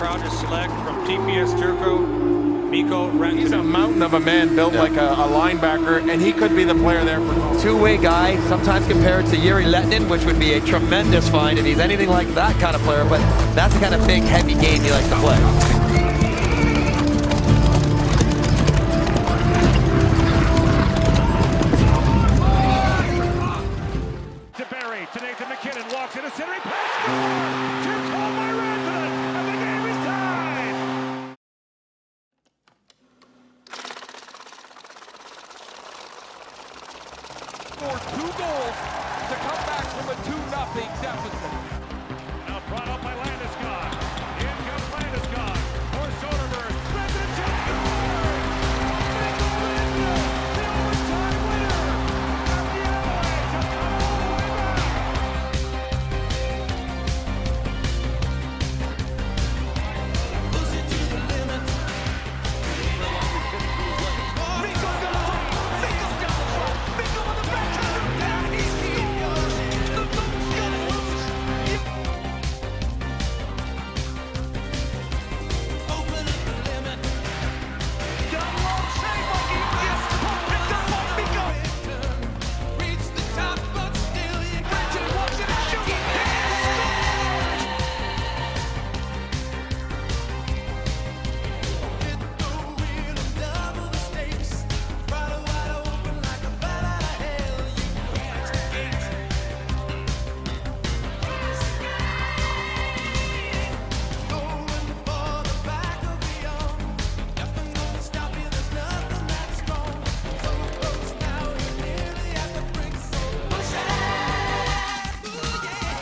proud to select from TPS Turco, Mikko Rantanen. He's a mountain of a man built like a linebacker, and he could be the player there for two-way guy, sometimes compared to Yuri Letnin, which would be a tremendous find if he's anything like that kind of player, but that's the kind of big, heavy game he likes to play. Scored 2 goals to come back from a 2-0 deficit. Now brought up by Landeskog. In comes Landeskog. For Soderberg. Rantanen just scored! Mikko Rantanen, the overtime winner! And the Avalanche have come all the way back. Push it to the limit. Mikko got the front. Mikko got the front. Mikko with the backhand down. He's scores. The boat's gonna lose. Open up the limit. Got a long save, Mikey. Yes, picked up by Mikko. Reach the top, but still you got to watch it and shoot it. Hit the wheel and double the stakes. Wide open like a bat out of hell. You catch the gate. Going for the back of the arm. Nothing gonna stop you. There's nothing that strong. So close now, you're nearly at the brink. So push it. Ooh, yeah.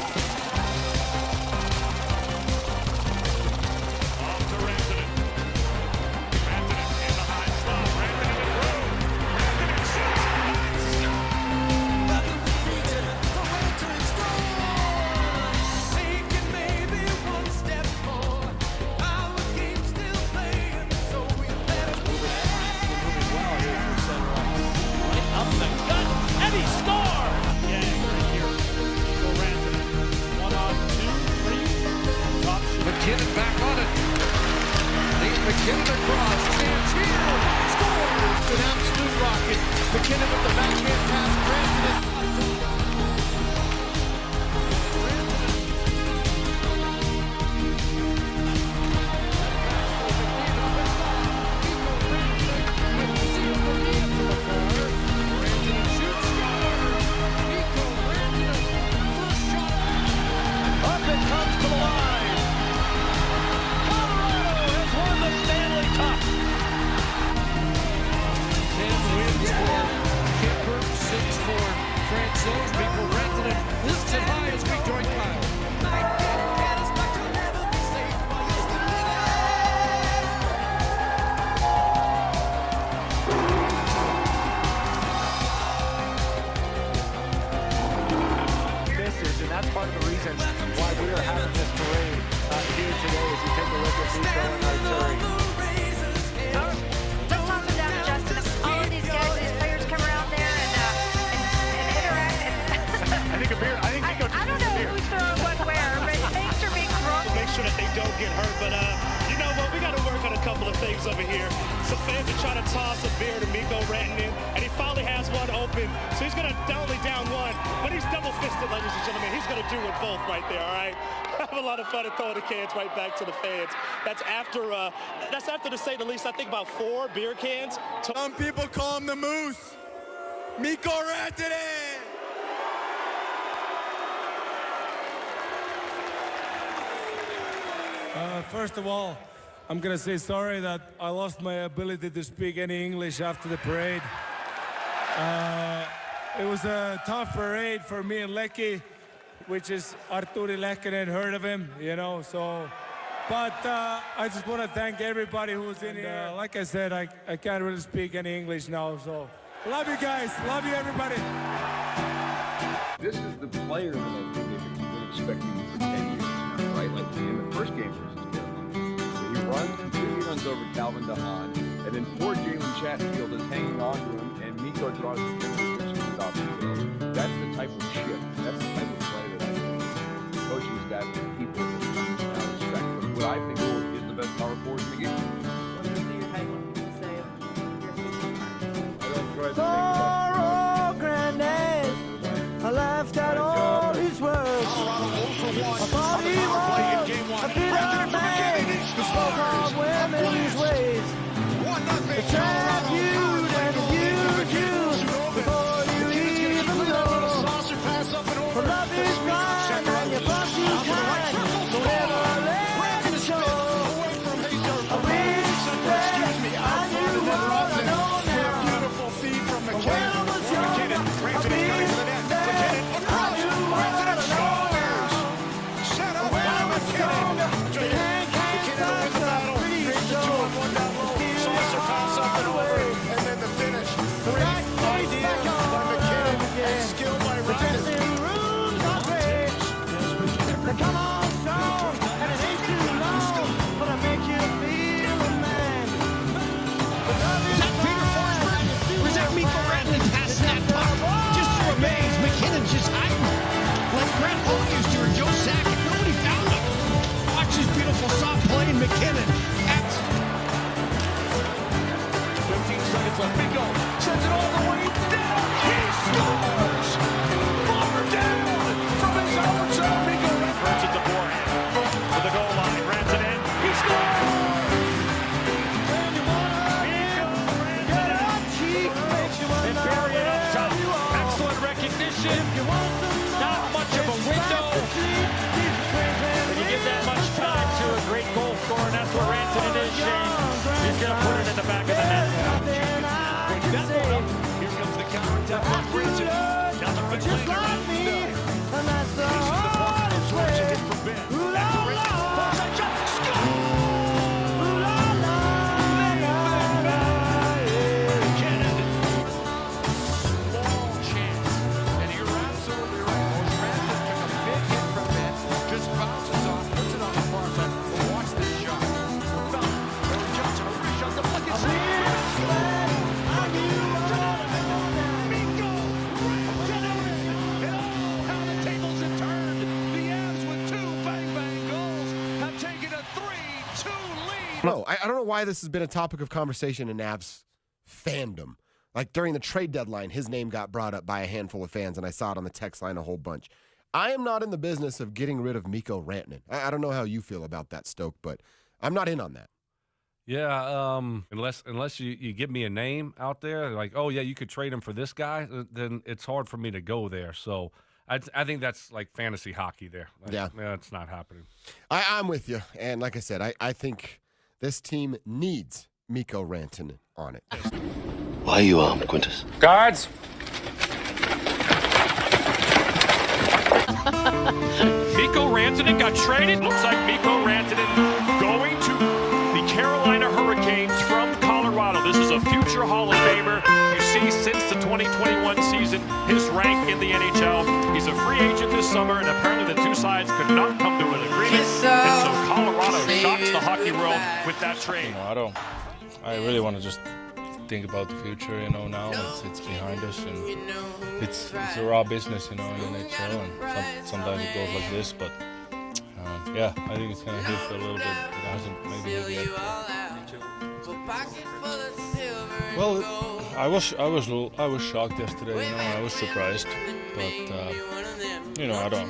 Off to Rantanen. Rantanen in the high slot. Rantanen with room. Rantanen shoots. Taking maybe one step more. Our game's still playing, so we better Moving well here for center ice. Right up the gut, and he scores! Yang right here. So Rantanen. 1 on 2, 3. Top shot. McKinnon back on it. Nate McKinnon across. Chance here. Scores! An absolute rocket. McKinnon with the backhand pass. Rantanen. Up it comes to the line. Colorado has won the Stanley Cup. 10 wins for Kemper, 6 for Francouz. Mikko Rantanen lifts it high as we join Kyle. And that's part of the reason why we are having this parade here today as you take a look at Mikko and Arturi. Just calm them down, Justin. All of these guys, these players come around there and interact. I think a beer. I think Mikko just I don't know who's throwing what where, but thanks for being drunk. Make sure that they don't get hurt, but you know what? We got to work on a couple of things over here. Some fans are trying to toss a beer to Mikko Rantanen, and he finally has one open, so he's going to only down one, but he's double-fisted, ladies and gentlemen. He's going to do it both right there, all right? Have a lot of fun and throwing the cans right back to the fans. That's after, to say the least, I think about 4 beer cans. Some people call him the Moose. Mikko Rantanen! First of all, I'm gonna say sorry that I lost my ability to speak any English after the parade. It was a tough parade for me and Lecky, which is Arturi Lehkonen, heard of him, you know, so. But I just want to thank everybody who was in here. Like I said, I can't really speak any English now, so. Love you guys, love you everybody. This is the player that I think they've been expecting for 10 years now, right? Like in the first game versus Carolina. So he runs over Calvin DeHaan, and then poor Jalen Chatfield is hanging on to him, and Mikko draws the penalty and stops the goal. That's the type of shift. That's the type of player that I think the coaching staff and people now respect. But what I think will get trap you and use you before you even know. For love is blind and you're far too kind. Don't ever let it show. I wish that I knew what I know now. When I was young, I wish that I knew what I know now. When I was young, the hand can't stop the free show. Saucer pass up and over, and then the finish. The right idea by McKinnon and skill by Rantanen. Come on, strong, and it ain't too long, but I make you feel a man. Is that Peter Forsberg? Or is that Mikko Rantanen passing that puck? Just so amazed. McKinnon's just hiding. Like Grant Holt used to, or Joe Sakic. Nobody found him. Watch this beautiful soft play in McKinnon. 15 seconds left. Mikko sends it all the way down. He scores! Far down from his own zone. Mikko runs it to forehand to the goal line. Rantanen, he scores! And bury it up top. Excellent recognition. Not much of a window. When you give that much time to a great goal scorer, and that's where Rantanen is, Shane. He's going to put it in the back of the net. Here comes the counter-attack from Bridget. Down the right lane. And that's the hardest way. Ooh la la, ooh la la, Long chance. And you're absolutely right. Rantanen took a big hit from that. Just bounces off, puts it on the far side. But watch this shot. Johnson, a reshot, the flick is No, I don't know why this has been a topic of conversation in Avs fandom. Like during the trade deadline, his name got brought up by a handful of fans, and I saw it on the text line a whole bunch. I am not in the business of getting rid of Mikko Rantanen. I don't know how you feel about that, Stoke, but I'm not in on that. Yeah, unless you give me a name out there, like, oh, yeah, you could trade him for this guy, then it's hard for me to go there. So I think that's like fantasy hockey there. Like, yeah, it's not happening. I'm with you. And like I said, I think this team needs Mikko Rantanen on it. Why are you armed, Quintus? Guards! Mikko Rantanen got traded. Looks like Mikko Rantanen going to the Carolina Hurricanes from Colorado. This is a future Hall of Famer. You see, since the 2021 season, his rank in the NHL. He's a free agent this summer, and apparently the two sides could not come to an agreement. And so Colorado shocks the hockey world with that trade. I really want to just think about the future, now it's behind us, and it's a raw business, in the NHL, and sometimes it goes like this, but yeah, I think it's going to hit a little bit. It hasn't maybe hit yet. Well, I was shocked yesterday, I was surprised, but I don't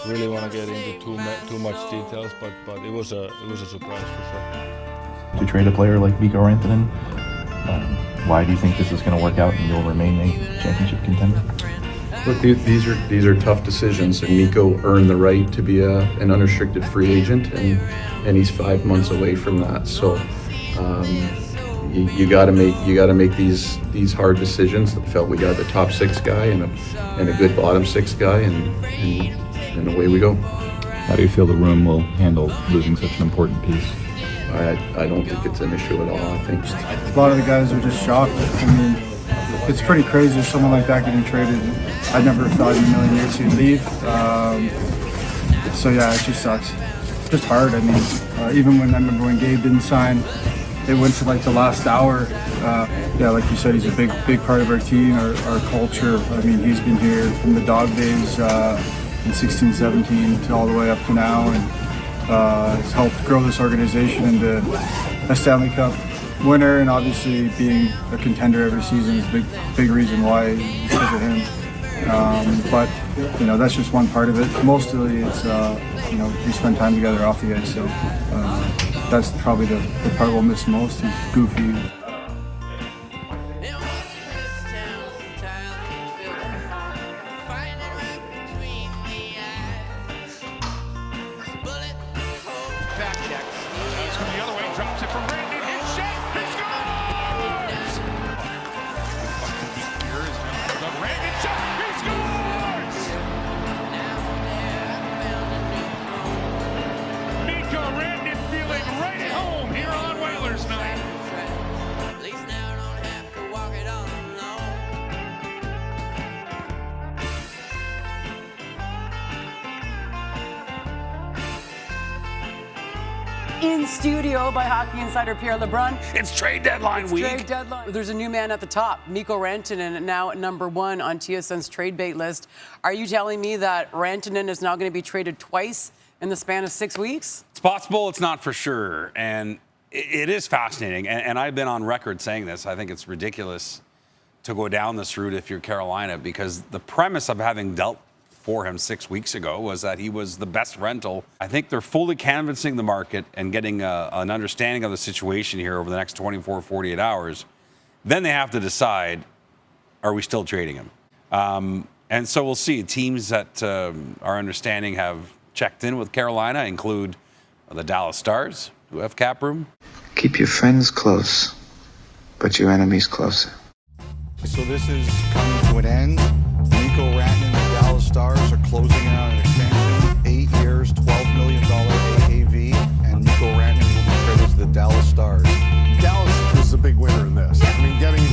really want to get into too much details, but it was a surprise for sure. To trade a player like Mikko Rantanen, why do you think this is going to work out and you'll remain a championship contender? Look, these are tough decisions, and Mikko earned the right to be an unrestricted free agent, and he's 5 months away from that. So you got to make these hard decisions. I felt we got the top six guy and a good bottom six guy, and away we go. How do you feel the room will handle losing such an important piece? I don't think it's an issue at all. I think a lot of the guys are just shocked. I mean, it's pretty crazy if someone like that getting traded. I never thought in a million years he'd leave. So yeah, it just sucks. Just hard. I mean, even when I remember when Gabe didn't sign, it went to like the last hour. Yeah, like you said, he's a big part of our team, our culture. I mean, he's been here from the dog days in 16, 17 to all the way up to now, and has helped grow this organization into a Stanley Cup winner, and obviously being a contender every season is a big reason why, because of him. But that's just one part of it. Mostly it's we spend time together off the ice, so that's probably the part we'll miss most. He's goofy. in studio by hockey insider Pierre LeBrun. It's trade deadline week. Trade deadline. There's a new man at the top, Mikko Rantanen, now at number 1 on TSN's trade bait list. Are you telling me that Rantanen is now going to be traded twice in the span of 6 weeks? It's possible. It's not for sure. And it is fascinating. And I've been on record saying this. I think it's ridiculous to go down this route if you're Carolina, because the premise of having dealt for him 6 weeks ago was that he was the best rental. I think they're fully canvassing the market and getting an understanding of the situation here over the next 24, 48 hours. Then they have to decide, are we still trading him? And so we'll see. Teams that our understanding have checked in with Carolina include the Dallas Stars, who have cap room. Keep your friends close, but your enemies closer. So this is coming to an end. Mikko Rantanen and the Dallas Stars are closing out an extension, 8 years, $12 million AAV, and Mikko Rantanen will be traded to the Dallas Stars. Dallas is the big winner in this. I mean, getting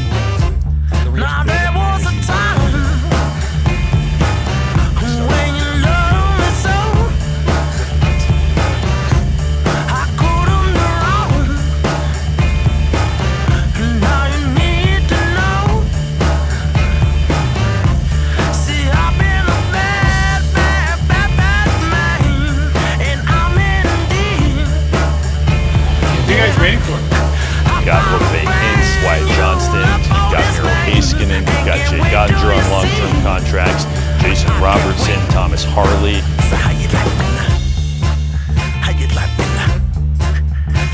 Now there was a time when you loved me so I couldn't go wrong. Now you need to know. See, I've been a bad man, and I'm in deep. What are you guys waiting for? Got Lefebvre Hintz, Wyatt Johnston, you've got Harold Heiskanen, you've got Jay Godinger on long-term contracts, Jason Robertson, Thomas Harley. So how you like me now? How you like me now?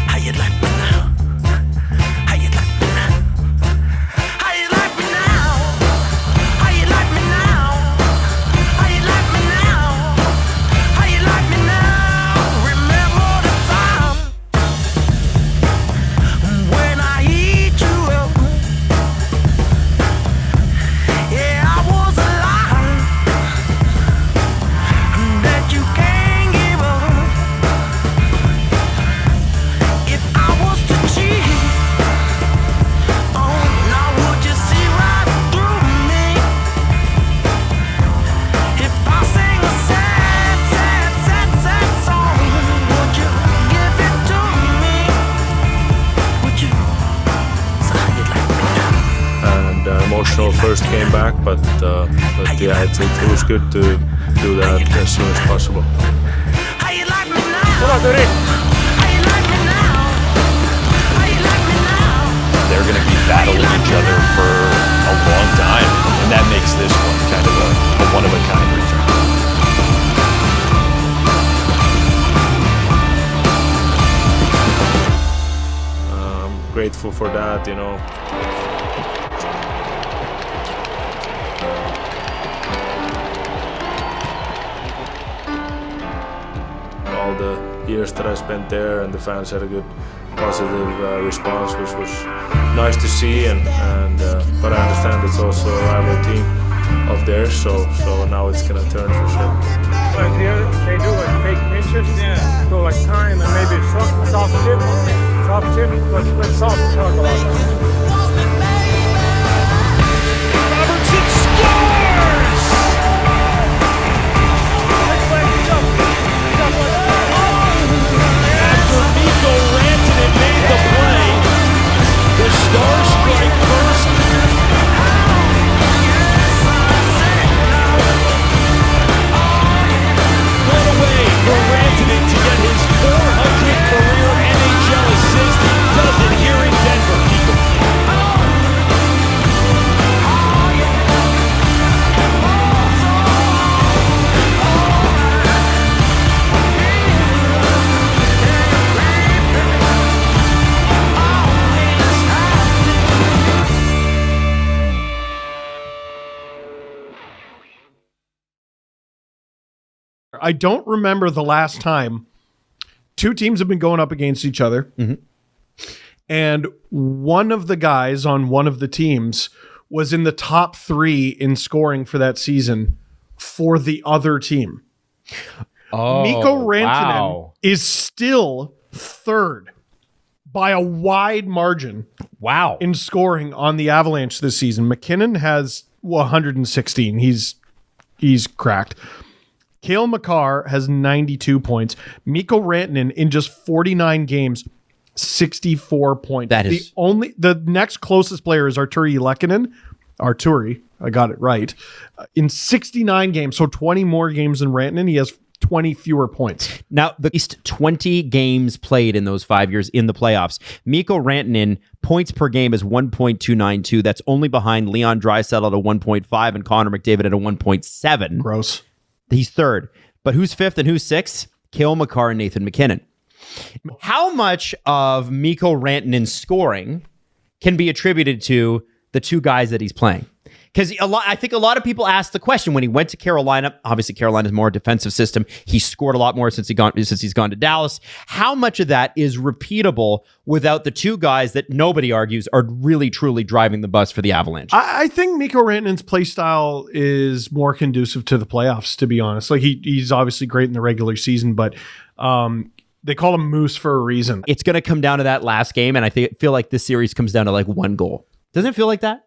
How you like me now? How you like me now? How you like me now? How you like me now? How you like me now? How you like me now? Remember the time when I eat you up? Yeah, I was alive. That you can't give up. If I was to cheat, oh, now would you see right through me? If I sing a sad, sad, sad, sad song, would you give it to me? Would you? So how you like me now? And emotional first came back, but yeah, it was good to do that as soon as possible. How you like me now? How you like me now? How you like me now? They're going to be battling each other for a long time, and that makes this one kind of a one-of-a-kind return. Grateful for that, you know. All the years that I spent there, and the fans had a good positive response, which was nice to see. And but I understand it's also a rival team of theirs, so now it's gonna turn for sure. Like they do like fake pinches, so like time and maybe soft chip, let's talk about that. Robertson scores! After Mikko Rantanen made the play, the Stars strike first. Right away for Rantanen to get his 400th career NHL assist. He does it here in Denver. I don't remember the last time two teams have been going up against each other. And one of the guys on one of the teams was in the top 3 in scoring for that season for the other team. Mikko Rantanen is still 3rd by a wide margin. In scoring on the Avalanche this season. McKinnon has 116. He's cracked. Cale Makar has 92 points. Mikko Rantanen in just 49 games, 64 points. That is the next closest player is Arturi Lehkonen. Arturi, I got it right. In 69 games, so 20 more games than Rantanen, he has 20 fewer points. Now, the least 20 games played in those 5 years in the playoffs. Mikko Rantanen, points per game is 1.292. That's only behind Leon Draisaitl at a 1.5 and Connor McDavid at a 1.7. Gross. He's third. But who's fifth and who's sixth? Cale Makar and Nathan MacKinnon. How much of Mikko Rantanen's scoring can be attributed to the two guys that he's playing? Because I think a lot of people asked the question when he went to Carolina. Obviously, Carolina's more a defensive system. He scored a lot more since he's gone to Dallas. How much of that is repeatable without the two guys that nobody argues are really, truly driving the bus for the Avalanche? I think Mikko Rantanen's play style is more conducive to the playoffs, to be honest. Like he's obviously great in the regular season, but they call him Moose for a reason. It's going to come down to that last game, and I feel like this series comes down to like one goal. Doesn't it feel like that?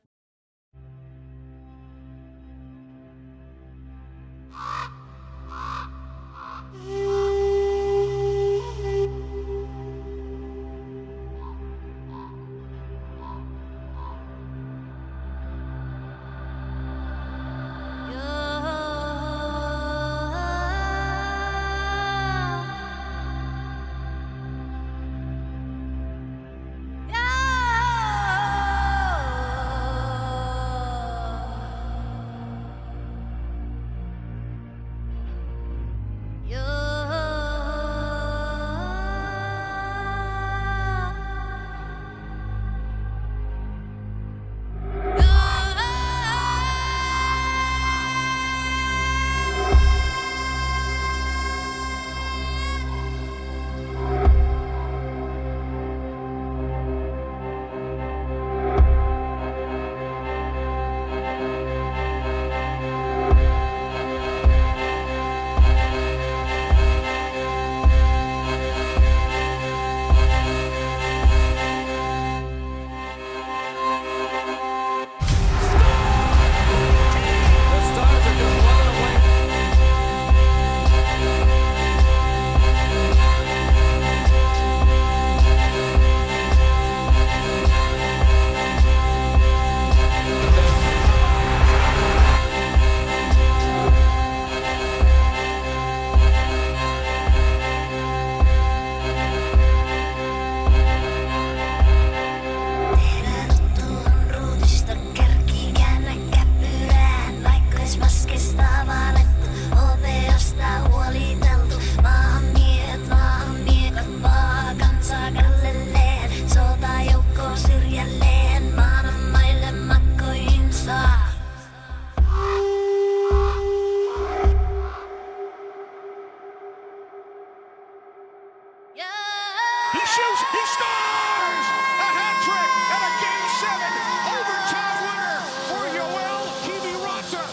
He shoots, he scores! A hat trick and a Game 7 overtime winner for Yoel Kiviranta.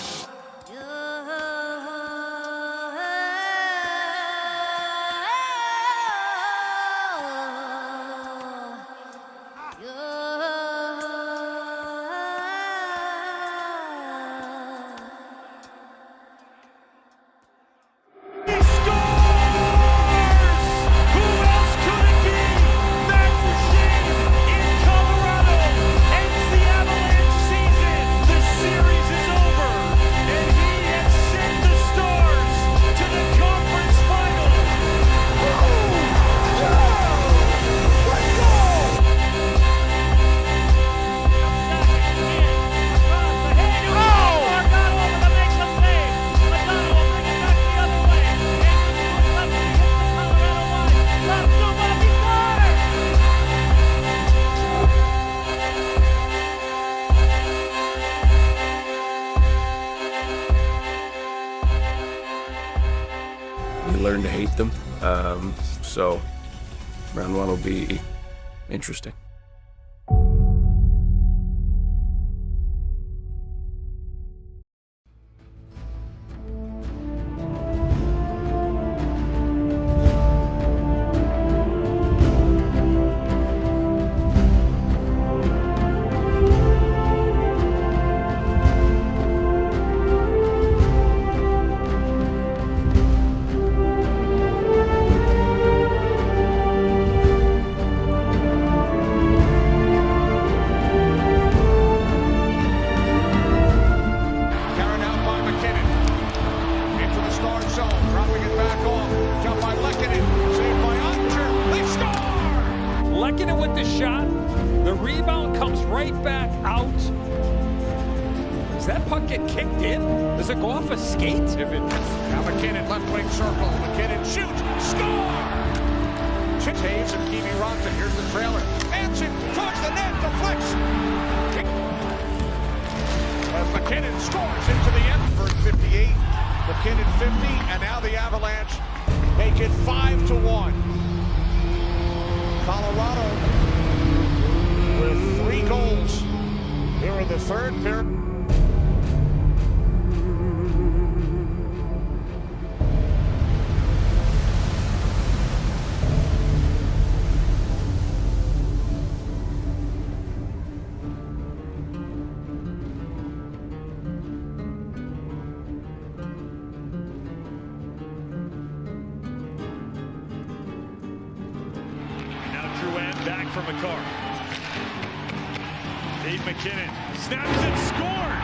You learn to hate them. So round one will be interesting. Lehkonen with the shot. The rebound comes right back out. Does that puck get kicked in? Does it go off a skate? Now McKinnon, left wing circle. McKinnon shoots, score! Taves and Kiwi Ronson. Here's the trailer. Hansen towards the net, deflects. As McKinnon scores into the end. First 58, McKinnon 50, and now the Avalanche make it 5-1. Colorado with 3 goals here in the third period. Back from McCarr. Nate McKinnon snaps and scored.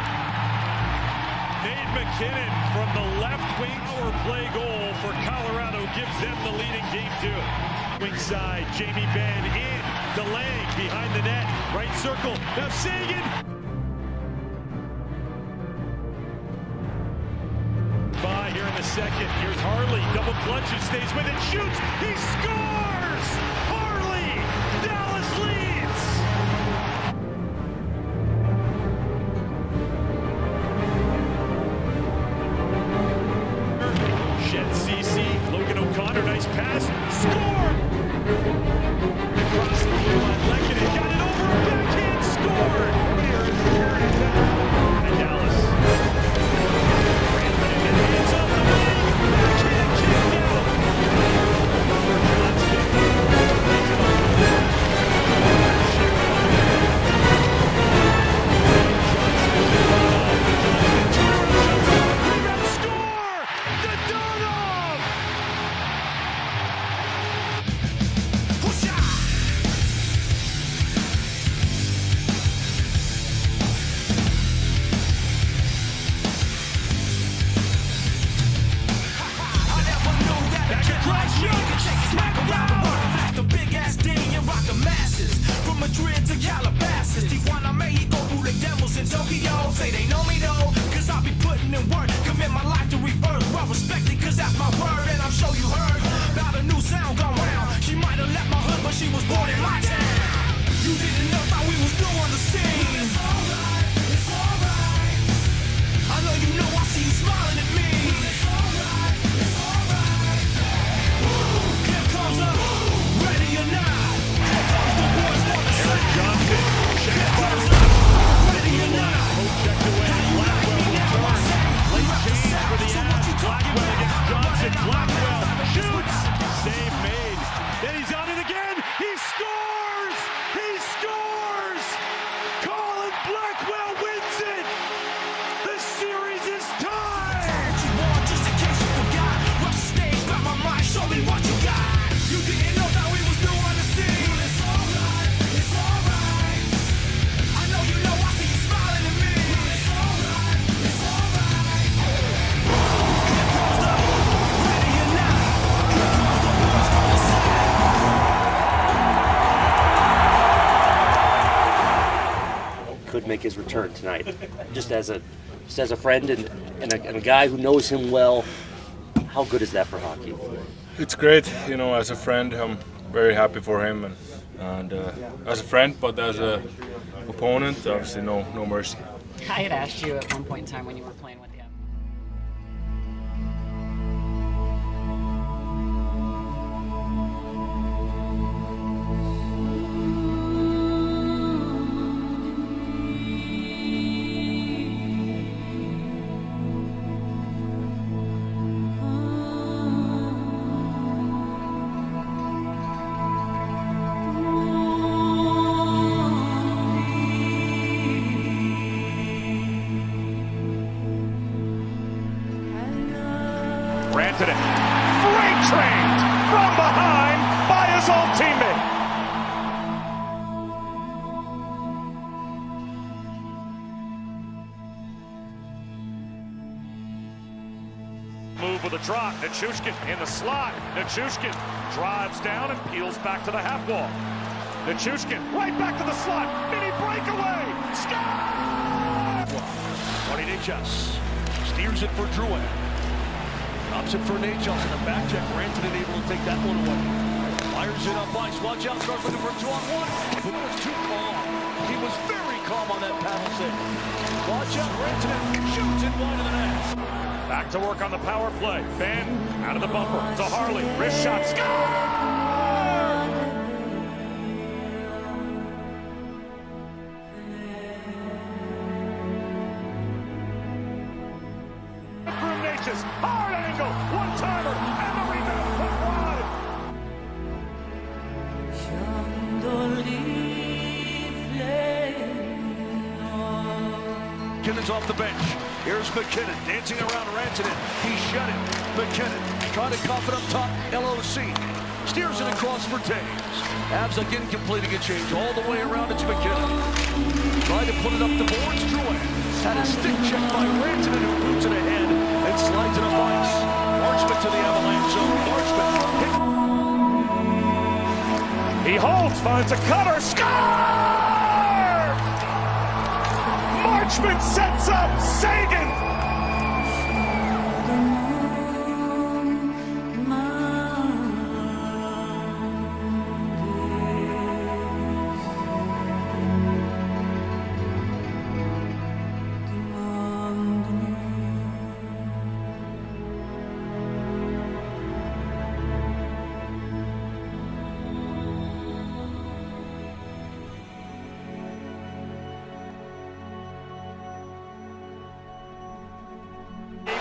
Nate McKinnon from the left wing power play goal for Colorado gives them the lead in game 2. Wing side, Jamie Benn in, delaying behind the net, right circle. Now Sagan. By here in the second. Here's Harley, double clutches, stays with it, shoots, he scores! Harley! Dallas leads! Shed CC, Logan O'Connor, nice pass, score! Across the blue line, Lehkonen got it over, backhand, scored! And Dallas. Rantanen gets hands off the wing, backhand kicked out! Madrid to Calabasas, Tijuana, Mexico, who the devils in Tokyo. Say they know me though, cause I be putting in work. Commit my life to reverse, well respected, cause that's my word. And I'm sure you heard about a new sound gone round. She might have left my hood, but she was born in my town. You didn't know how we was new on the scene. It's alright, it's alright. I know you know I see you smiling at me. It's alright, it's alright. Here comes up, ready or not. Here comes the boys for the Eric Johnson, checked by ready or not. checked away, Blackwell returns. Late change for the Avs. Blackwell against Johnson. Blackwell shoots. Save made. Then he's on it again. He scores! He scores! Colin Blackwell wins it! The series is tied! Just in case you forgot, rush the stage, grab my mind, show me what you got. You didn't know that we was new on the scene. It's alright, it's alright. I know you know I see you smiling at me. It's alright, it's alright. Here comes the ready or not. Here comes the boys from the side. Could make his return tonight, just as a friend and a guy who knows him well. How good is that for hockey? It's great, you know. As a friend, I'm very happy for him, and as a friend, but as a opponent, obviously no mercy. I had asked you at one point in time when you were playing with him. Rantanen, freight trained from behind by his old teammate. Move with a drop. Nichushkin in the slot. Nichushkin drives down and peels back to the half wall. Nichushkin right back to the slot. Mini breakaway. Score! Tony Necas steers it for Drouin. Drops it for Necas and a back check. Rantanen able to take that one away. Fires it up ice. Watch out. Start looking for 2-on-1. He was too calm. He was very calm on that paddle save. Watch out. Rantanen shoots it wide of the net. Back to work on the power play. Ben out of the bumper to Harley. Wrist shot. Score! Hard angle, one-timer, and the rebound put wide. McKinnon's off the bench. Here's McKinnon dancing around Rantanen. He shut him. McKinnon trying to cough it up top. LOC steers it across for Taves. Avs again completing a change all the way around. It's McKinnon. Trying to put it up the boards. Drouin had a stick check by Rantanen, who boots it ahead and slides it up ice. Marchment to the Avalanche zone. Marchment. He holds, finds a cutter, score! Marchment sets up Sagan.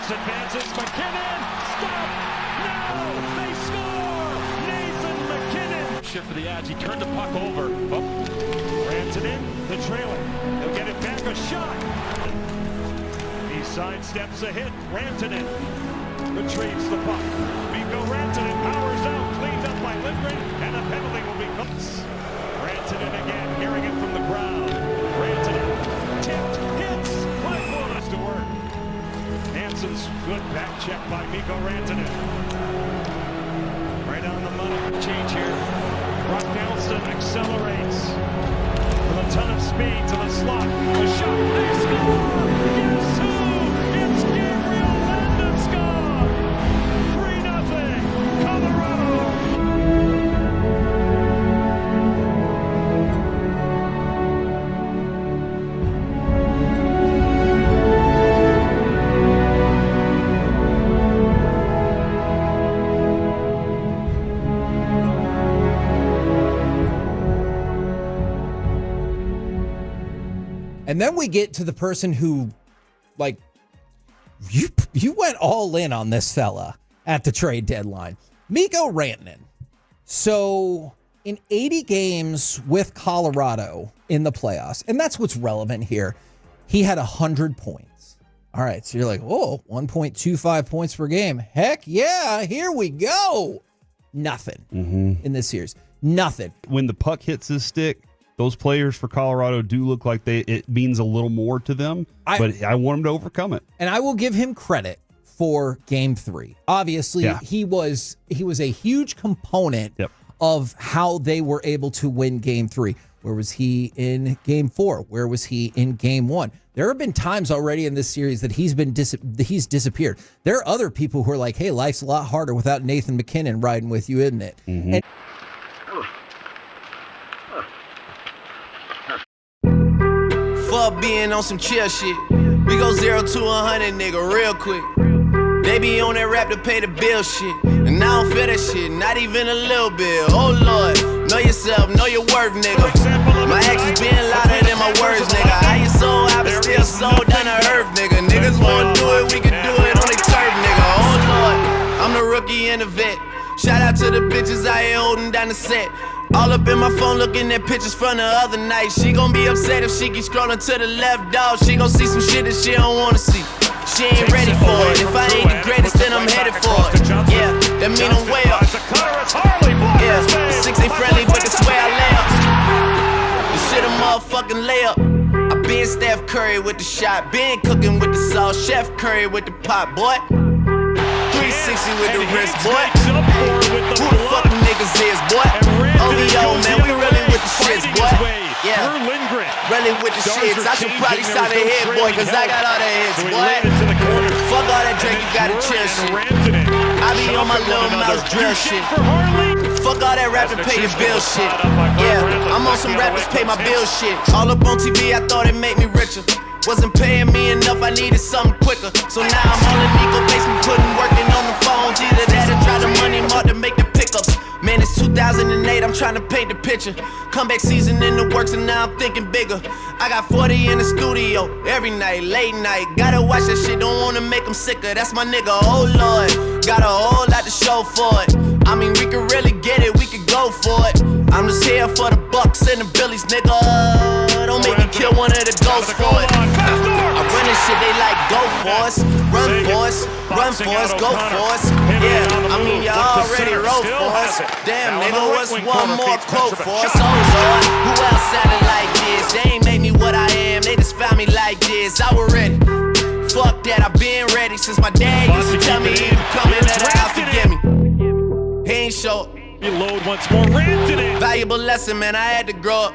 Advances, McKinnon, stop, no, they score, Nathan McKinnon. Shift for the Avs, he turned the puck over, Rantanen, the trailer, he'll get it back, a shot. He sidesteps a hit, Rantanen retrieves the puck. Mikko Rantanen powers out, cleaned up by Lindgren, and a penalty will be close. Rantanen again, hearing it from the crowd. Rantanen, tipped, hits, right bonus to work. Hansen's good back check by Mikko Rantanen. Right on the money. Change here. Brock Nelson accelerates with a ton of speed to the slot. The shot. They score! Guess who? It's Gabriel Landeskog! 3-0. Colorado! And then we get to the person who, like, you went all in on this fella at the trade deadline. Mikko Rantanen. So in 80 games with Colorado in the playoffs, and that's what's relevant here, he had 100 points. All right, so you're like, oh, 1.25 points per game. Heck yeah, here we go. Nothing in this series. Nothing. When the puck hits his stick, those players for Colorado do look like it means a little more to them, but I want him to overcome it. And I will give him credit for Game 3. Obviously, he was a huge component of how they were able to win Game 3. Where was he in Game 4? Where was he in Game 1? There have been times already in this series that he's disappeared. There are other people who are like, hey, life's a lot harder without Nathan McKinnon riding with you, isn't it? And Fuck being on some chill shit. We go 0 to 100, nigga, real quick. They be on that rap to pay the bill shit. And I don't feel that shit, not even a little bit. Oh Lord, know yourself, know your worth, nigga. My actions being louder than my words, nigga. How you so high but still so down to earth, nigga. Niggas wanna do it, we can do it on the turf, nigga. Oh Lord, I'm the rookie and the vet. Shout out to the bitches out here holding down the set. All up in my phone looking at pictures from the other night. She gon' be upset if she keeps scrolling to the left, dog. She gon' see some shit that she don't wanna see. She ain't ready for it. If I ain't the greatest, then I'm headed for it. Yeah, that mean I'm way up. Yeah, the 6 ain't friendly, but that's where I lay up. The shit a motherfucking layup. I been Steph Curry with the shot, been cooking with the sauce, Chef Curry with the pot, boy. 360 with the wrist, boy. Who the fuck them niggas is, boy? OVO, man, we really with the Stanley with the shits. I should probably sign a hit, boy, cause I got all the hits, boy. Fuck all that Drake, you gotta chill shit. I be on my little mouse drill shit. Fuck all that rapping, pay your bill shit. Yeah, I'm on some rappers, pay my bill shit. All up on TV, I thought it made me richer. Wasn't paying me enough, I needed something quicker. So now I'm all in Nico basement, putting working on the phones. Either that or try the money mark to make the pickups. Man, it's 2008, I'm trying to paint the picture. Comeback season in the works and now I'm thinking bigger. I got 40 in the studio, every night, late night. Gotta watch that shit, don't wanna make them sicker. That's my nigga, oh Lord. Got a whole lot to show for it. I mean, we could really get it, we could go for it. I'm just here for the bucks and the billies, nigga. Don't make me kill one of the ghosts for it. I run this shit, they like go for us. Run for us, run for us, go for us. Yeah, I mean, you already wrote for us. Damn, nigga, what's one more quote for us? Oh Lord, who else sounded like this? They ain't made me what I am, they just found me like this. I was ready. Fuck that, I've been ready since my dad used to tell me he was coming to the house to get me. He ain't show. Reload once more. Rantanen. Valuable lesson, man. I had to grow up.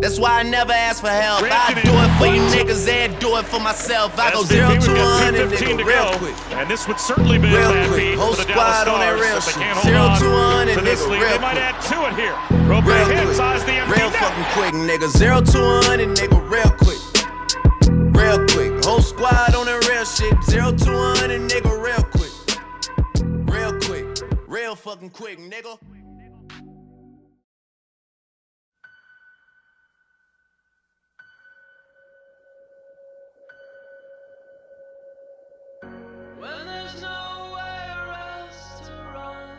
That's why I never ask for help. I do it for you niggas and do it for myself. I go 0 to 100, nigga, real quick. And this would certainly be real a bad quick. beat Whole for the squad Dallas on that real Stars, shit. but they can't 0 hold to 100, on to this nigga, lead. real They might quick. add to it here. Rope hits, eyes the empty Real net. fucking quick, nigga. 0 to 100, nigga, real quick. Real quick. Whole squad on that real shit. 0 to 100, nigga, real quick. Real quick. Real fucking quick, nigga. When there's nowhere else to run,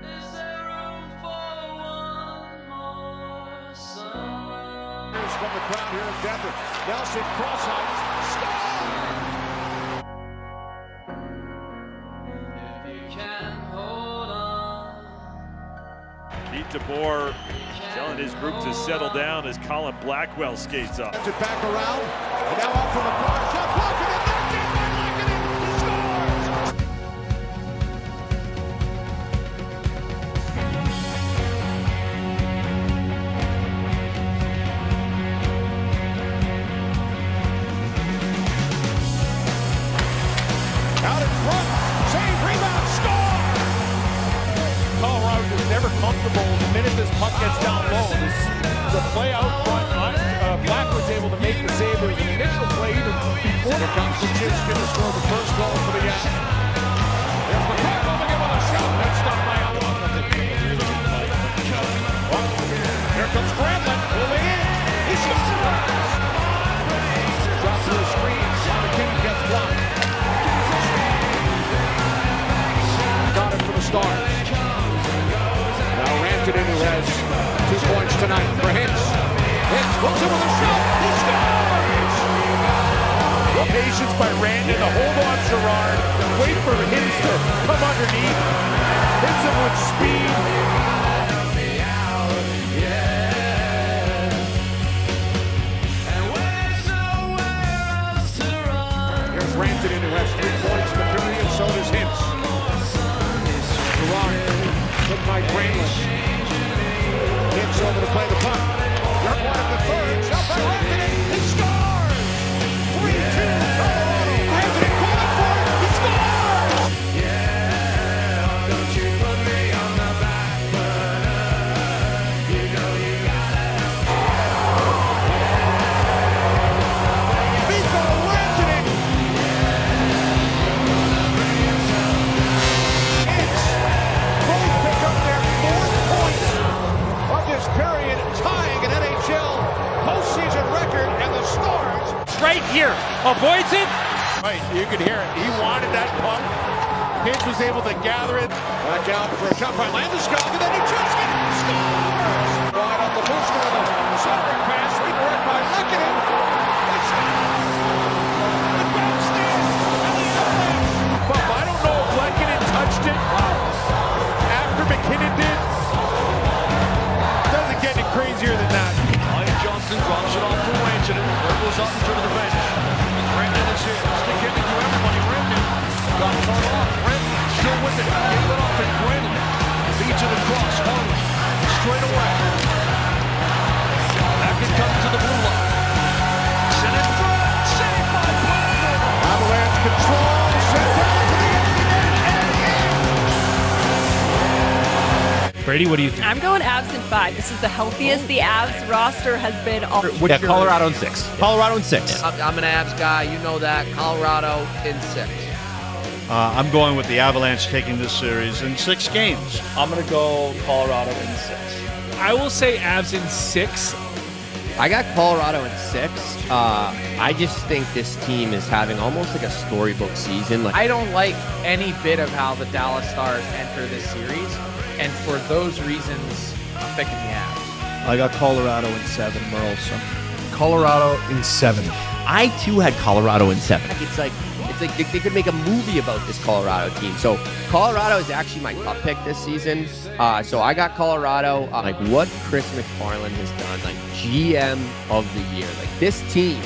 is there room for one more sun? From the crowd here in Denver. Nelson cross-eyed. If you can hold on. Pete DeBoer telling his group to settle down as Colin Blackwell skates up. It back around. And now out from the corner. Shot blocked and knocked in by Lehkonen. He scores! Out in front. Save, rebound, score! Colorado is never comfortable the minute this puck gets down low. The play out front, Blackwood's able to make the save. There was an initial play even before the comes to Chiskin to score the first goal for the Avs. There's McCarr going in with a shot. That's stopped by Alon. Here comes Granlund moving in. He scores! Drops to the screen. McKinnon gets blocked. Got it for the Stars. Now Rantanen, who has 2 points tonight for Hintz. Hintz hooks him with a shot. He scores! Patience by Rantanen to hold on Gerard. Wait for Hintz to come underneath. Hits him with speed. Here's Rantanen, who has 3 points in the period. So does Hintz. Gerard took by Granlund. Hintz over to play the puck. You're one of the third. Shot by Rantanen. He scores! 3-2 Colorado. Rantanen calling for it. He scores! Don't you put me on the back burner. You know you gotta Mikko Rantanen. Hintz. Both pick up their 4th point of this period, tying an NHL postseason record, and the Stars. Right here. Avoids it. Right, you could hear it. He wanted that puck. Hintz was able to gather it. Back out for a shot by Landeskog, and then he just scores! Wide on the booster, the centering pass, redirect by Lehkonen. It bounced in, and the Avalanche. But I don't know if Lehkonen touched it after McKinnon did. Doesn't get any crazier than that. Ryan Johnson drops it off to Rantanen. There goes Ottinger to the bench. Rantanen is here. Stick it into everybody. Rantanen got it off. Rantanen still with it. Gave it off to Granlund. Beats it across. Harley Brady, what do you think? I'm going Avs in 5. This is the healthiest the Avs roster has been all. Colorado in 6. Colorado in 6. I'm an Avs guy. You know that. Colorado in 6. I'm going with the Avalanche taking this series in 6 games. I'm going to go Colorado in 6. I will say Avs in 6. I got Colorado in 6. I just think this team is having almost like a storybook season. I don't like any bit of how the Dallas Stars enter this series, and for those reasons, I'm picking the Avs. I got Colorado in 7, Merle. Colorado in 7. I too had Colorado in 7. It's like they could make a movie about this Colorado team. So Colorado is actually my cup pick this season. So I got Colorado. Like what Chris McFarland has done, like GM of the year. Like this team.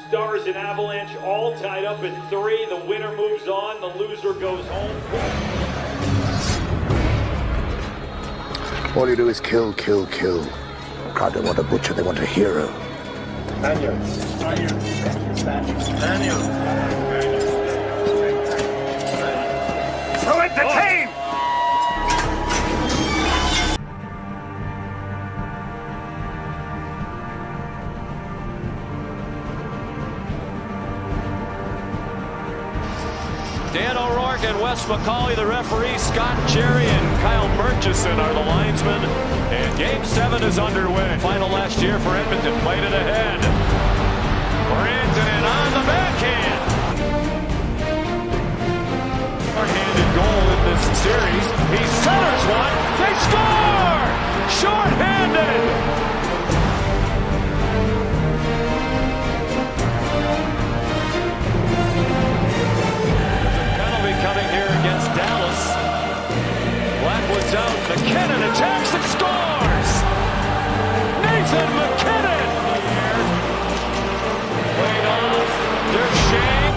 Stars and Avalanche all tied up at 3. The winner moves on. The loser goes home. All you do is kill, kill, kill. God, they want a butcher, they want a hero. Daniel. So entertain! Dan O'Rourke and Wes McCauley, the referee. Scott Jerry and Kyle Murchison are the linesmen. And Game 7 is underway. Final last year for Edmonton. Played it ahead. Rantanen on the backhand. Short-handed goal in this series. He centers one. They score! Short-handed! Coming here against Dallas. Blackwood's out. McKinnon attacks and scores! Nathan McKinnon! Played off. Duchesne.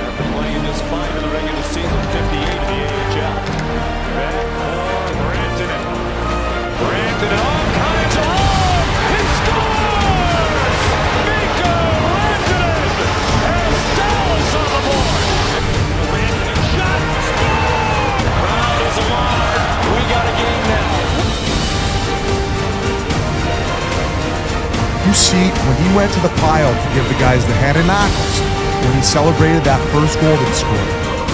After playing just 5 in the regular season, 58 in the AHL. Back for Rantanen. Rantanen, all kinds of love! He scores! Mikko Rantanen has Dallas on the board! Rantanen shot! Score! Crowd is alive. We got a game now. You see, when he went to the pile to give the guys the hand and knuckles, when he celebrated that first goal that he scored,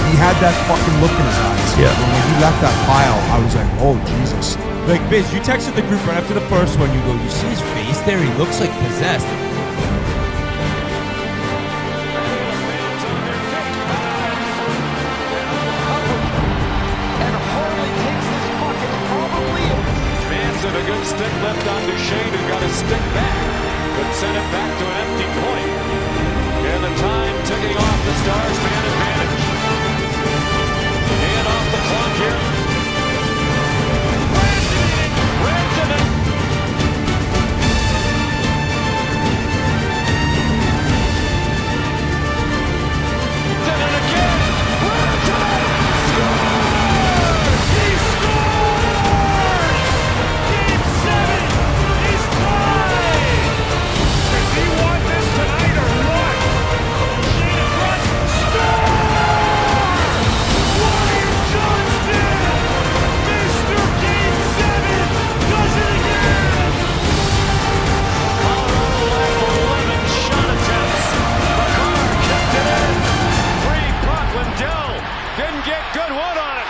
he had that fucking look in his eyes. Yeah. And when he left that pile, I was like, oh, Jesus. Like, Biz, you texted the group right after the first one. You go, you see his face there? He looks like possessed. Manson, a good stick left on Duchesne, who got his stick back, but sent it back to an empty point. And the time ticking off, the Stars man advantage. And off the clock here. Rantanen. Rantanen again. Rantanen scores! He scores! Game 7 is tied! Does he want this tonight or what? Shane across, score! Wyatt Johnston! Mr. Game 7 does it again! Colorado left 11 shot attempts. McCarr kept it in. Free puck, Lindell didn't get good one on it.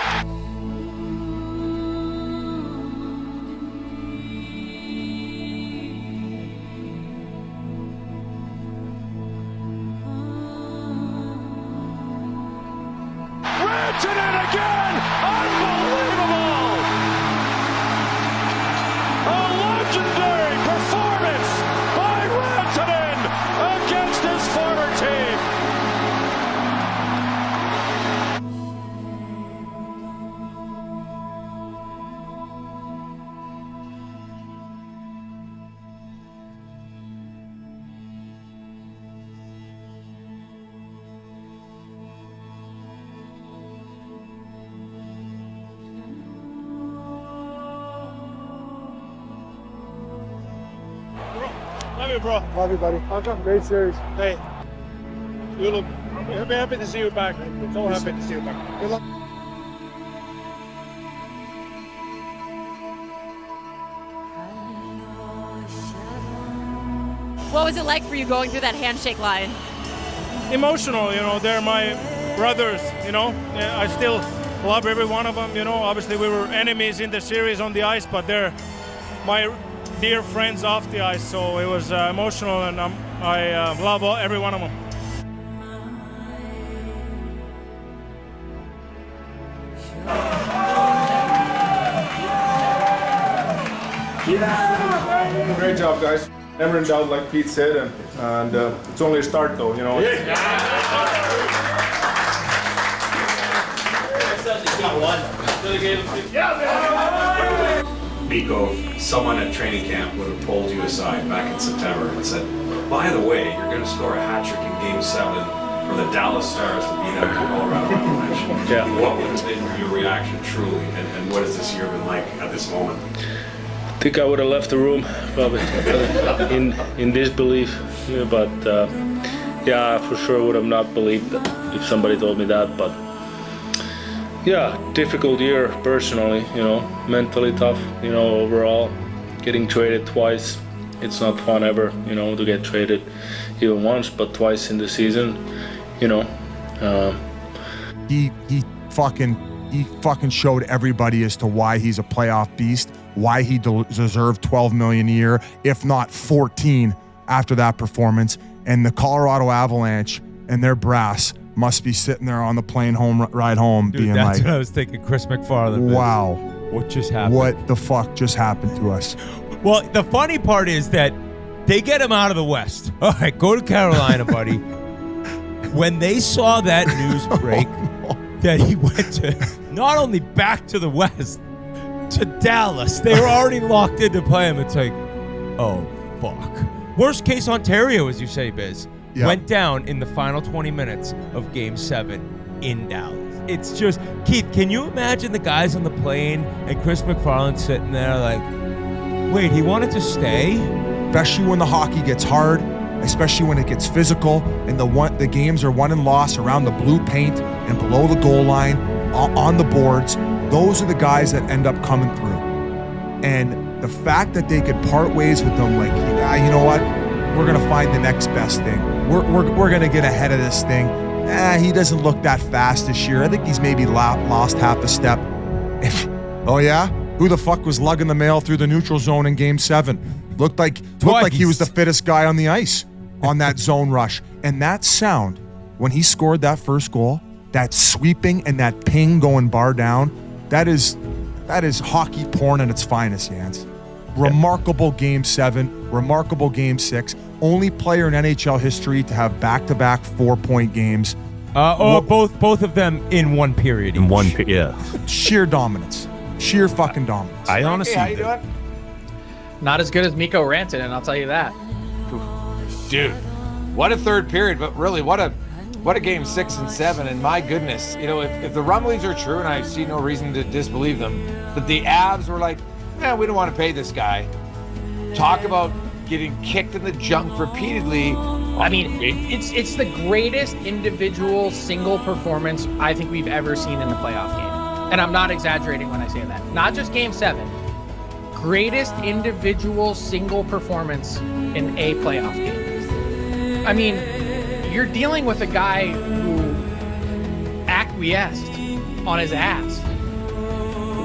Rantanen again! Unbelievable! A legendary performance by Rantanen against his former team! you, bro. Love you, buddy. Welcome. Great series. Hey, you look. I'm happy to see you back. So happy to see you back. Good luck. What was it like for you going through that handshake line? Emotional, they're my brothers, I still love every one of them, obviously we were enemies in the series on the ice, but they're my dear friends off the ice, so it was emotional, and I love every one of them. Great job, guys. Never in doubt, like Pete said, and it's only a start, though, Mikko, someone at training camp would have pulled you aside back in September and said, by the way, you're going to score a hat trick in Game 7 for the Dallas Stars to beat out the Colorado Avalanche. Yeah. What would have been your reaction truly, and what has this year been like at this moment? I think I would have left the room probably in disbelief, but yeah, for sure would have not believed that if somebody told me that. But yeah, difficult year personally, mentally tough, overall. Getting traded twice, it's not fun ever, to get traded even once, but twice in the season, He fucking showed everybody as to why he's a playoff beast, why he deserved $12 million a year, if not 14 after that performance. And the Colorado Avalanche and their brass must be sitting there on the plane ride home, Dude, being that's like, what I was thinking. Chris McFarland. wow, What just happened? what the fuck just happened to us? Well, the funny part is that they get him out of the West. All right, go to Carolina, buddy. When they saw that news break that he went to not only back to the West, to Dallas, they were already locked in to play him. It's like, oh, fuck. Worst case Ontario, as you say, Biz, went down in the final 20 minutes of Game 7 in Dallas. It's just, Keith, can you imagine the guys on the plane and Chris McFarland sitting there like, wait, he wanted to stay? Especially when the hockey gets hard, especially when it gets physical, and the games are won and lost around the blue paint and below the goal line, on the boards. Those are the guys that end up coming through. And the fact that they could part ways with them, like, you know what? We're gonna find the next best thing. We're gonna get ahead of this thing. He doesn't look that fast this year. I think he's maybe lost half a step. Oh yeah? Who the fuck was lugging the mail through the neutral zone in Game 7? Looked like he was the fittest guy on the ice on that zone rush. And that sound, when he scored that first goal, that sweeping and that ping going bar down, that is hockey porn at its finest, Jans. Remarkable Game 7, remarkable Game 6. Only player in NHL history to have back-to-back 4-point games. Both of them in one period. In one period, yeah. Sheer dominance. Sheer fucking dominance. I honestly... Hey, how you doing? Not as good as Mikko Rantanen, I'll tell you that. Dude, what a third period, but really, what a Game 6 and 7, and my goodness, if the rumblings are true, and I see no reason to disbelieve them, that the Avs were like, we don't want to pay this guy. Talk about getting kicked in the junk repeatedly. I mean, it's the greatest individual single performance I think we've ever seen in a playoff game. And I'm not exaggerating when I say that. Not just Game 7. Greatest individual single performance in a playoff game. I mean, you're dealing with a guy who acquiesced on his ass.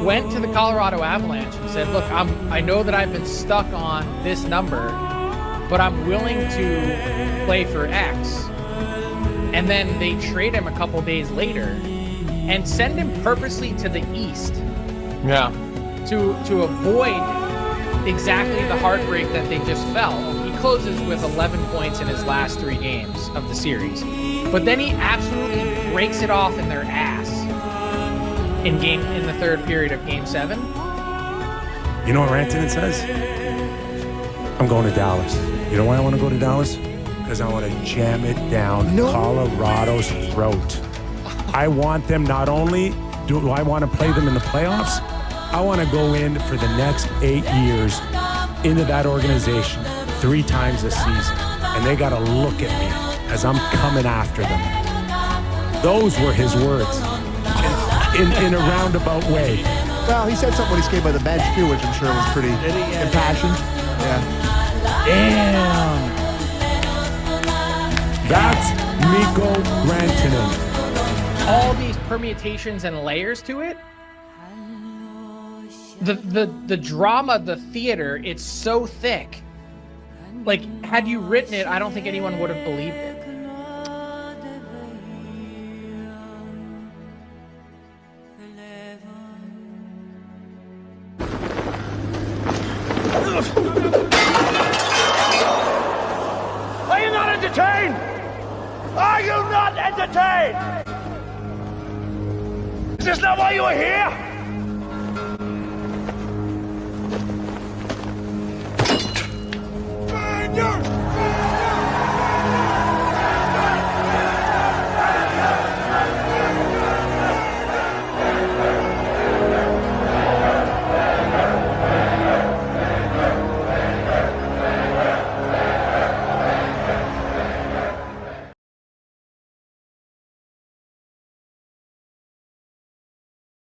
Went to the Colorado Avalanche and said, look, I know that I've been stuck on this number, but I'm willing to play for X. And then they trade him a couple days later and send him purposely to the East. Yeah. To avoid exactly the heartbreak that they just felt. He closes with 11 points in his last 3 games of the series. But then he absolutely breaks it off in their ass in the third period of Game 7. You know what Rantanen says? I'm going to Dallas. You know why I want to go to Dallas? Because I want to jam it down Colorado's throat. I want them, not only do I want to play them in the playoffs, I want to go in for the next 8 years into that organization, 3 times this season, and they got to look at me as I'm coming after them. Those were his words in a roundabout way. Well, he said something when he came by the bench too, which I'm sure was pretty impassioned. Yeah. Damn. That's Mikko Rantanen. All these permutations and layers to it. The drama, the theater, it's so thick. Like, had you written it, I don't think anyone would have believed it. Are you not entertained? Are you not entertained? Is this not why you are here? Fire!